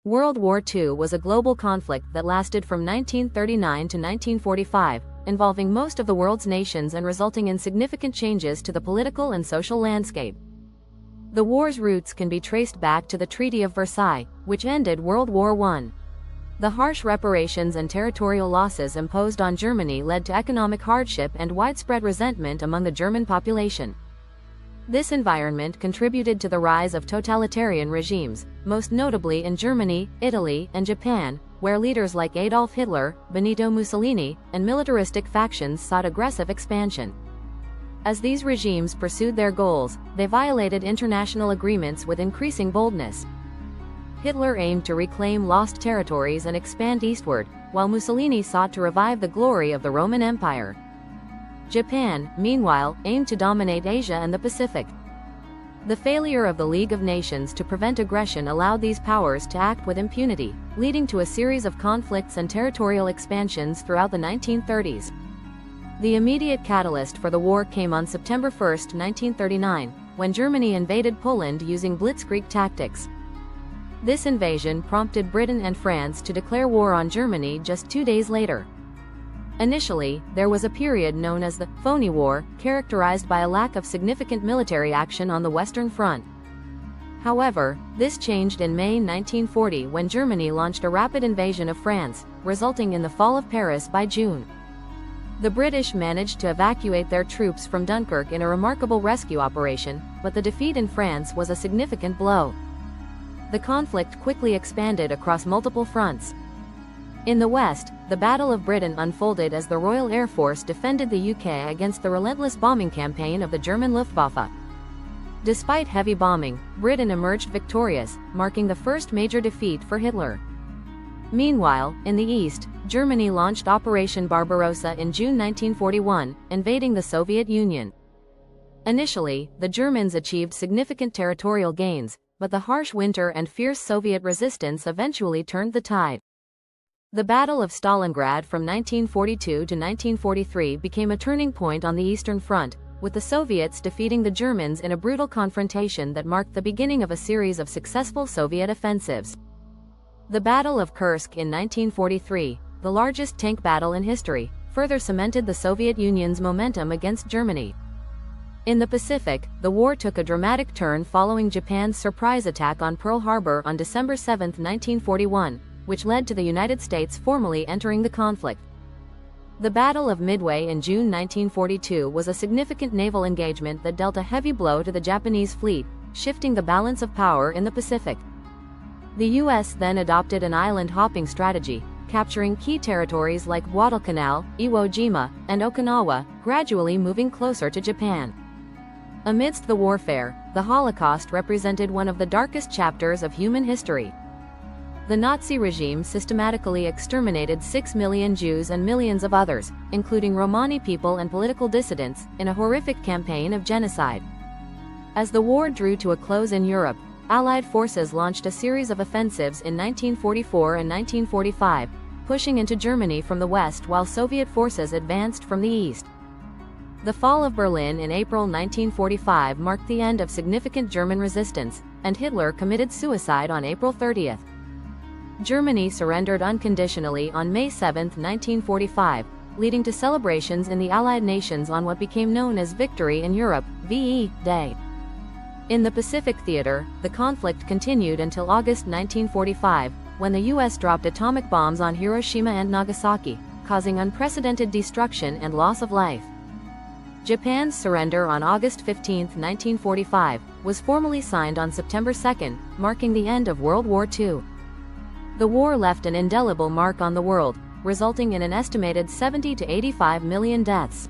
World War II was a global conflict that lasted from 1939 to 1945, involving most of the world's nations and resulting in significant changes to the political and social landscape. The war's roots can be traced back to the Treaty of Versailles, which ended World War I. The harsh reparations and territorial losses imposed on Germany led to economic hardship and widespread resentment among the German population. This environment contributed to the rise of totalitarian regimes, most notably in Germany, Italy, and Japan, where leaders like Adolf Hitler, Benito Mussolini, and militaristic factions sought aggressive expansion. As these regimes pursued their goals, they violated international agreements with increasing boldness. Hitler aimed to reclaim lost territories and expand eastward, while Mussolini sought to revive the glory of the Roman Empire. Japan, meanwhile, aimed to dominate Asia and the Pacific. The failure of the League of Nations to prevent aggression allowed these powers to act with impunity, leading to a series of conflicts and territorial expansions throughout the 1930s. The immediate catalyst for the war came on September 1, 1939, when Germany invaded Poland using blitzkrieg tactics. This invasion prompted Britain and France to declare war on Germany just 2 days later. Initially, there was a period known as the Phony War, characterized by a lack of significant military action on the Western Front. However, this changed in May 1940 when Germany launched a rapid invasion of France, resulting in the fall of Paris by June. The British managed to evacuate their troops from Dunkirk in a remarkable rescue operation, but the defeat in France was a significant blow. The conflict quickly expanded across multiple fronts. In the West, the Battle of Britain unfolded as the Royal Air Force defended the UK against the relentless bombing campaign of the German Luftwaffe. Despite heavy bombing, Britain emerged victorious, marking the first major defeat for Hitler. Meanwhile, in the East, Germany launched Operation Barbarossa in June 1941, invading the Soviet Union. Initially, the Germans achieved significant territorial gains, but the harsh winter and fierce Soviet resistance eventually turned the tide. The Battle of Stalingrad from 1942 to 1943 became a turning point on the Eastern Front, with the Soviets defeating the Germans in a brutal confrontation that marked the beginning of a series of successful Soviet offensives. The Battle of Kursk in 1943, the largest tank battle in history, further cemented the Soviet Union's momentum against Germany. In the Pacific, the war took a dramatic turn following Japan's surprise attack on Pearl Harbor on December 7, 1941, which led to the United States formally entering the conflict. The Battle of Midway in June 1942 was a significant naval engagement that dealt a heavy blow to the Japanese fleet, shifting the balance of power in the Pacific. The U.S. then adopted an island-hopping strategy, capturing key territories like Guadalcanal, Iwo Jima, and Okinawa, gradually moving closer to Japan. Amidst the warfare, the Holocaust represented one of the darkest chapters of human history. The Nazi regime systematically exterminated 6 million Jews and millions of others, including Romani people and political dissidents, in a horrific campaign of genocide. As the war drew to a close in Europe, Allied forces launched a series of offensives in 1944 and 1945, pushing into Germany from the west while Soviet forces advanced from the east. The fall of Berlin in April 1945 marked the end of significant German resistance, and Hitler committed suicide on April 30. Germany surrendered unconditionally on May 7, 1945, leading to celebrations in the Allied nations on what became known as Victory in Europe, VE Day. In the Pacific theater, the conflict continued until August 1945, when the U.S. dropped atomic bombs on Hiroshima and Nagasaki, causing unprecedented destruction and loss of life. Japan's surrender on August 15, 1945, was formally signed on September 2, marking the end of World War II. The war left an indelible mark on the world, resulting in an estimated 70 to 85 million deaths.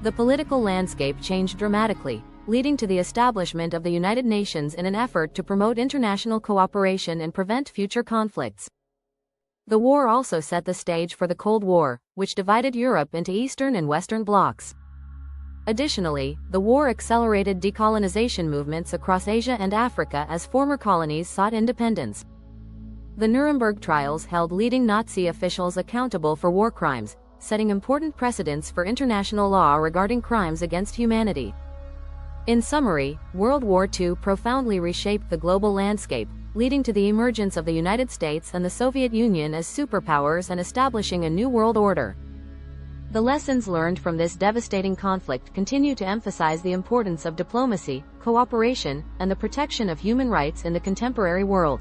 The political landscape changed dramatically, leading to the establishment of the United Nations in an effort to promote international cooperation and prevent future conflicts. The war also set the stage for the Cold War, which divided Europe into Eastern and Western blocs. Additionally, the war accelerated decolonization movements across Asia and Africa as former colonies sought independence. The Nuremberg trials held leading Nazi officials accountable for war crimes, setting important precedents for international law regarding crimes against humanity. In summary, World War II profoundly reshaped the global landscape, leading to the emergence of the United States and the Soviet Union as superpowers and establishing a new world order. The lessons learned from this devastating conflict continue to emphasize the importance of diplomacy, cooperation, and the protection of human rights in the contemporary world.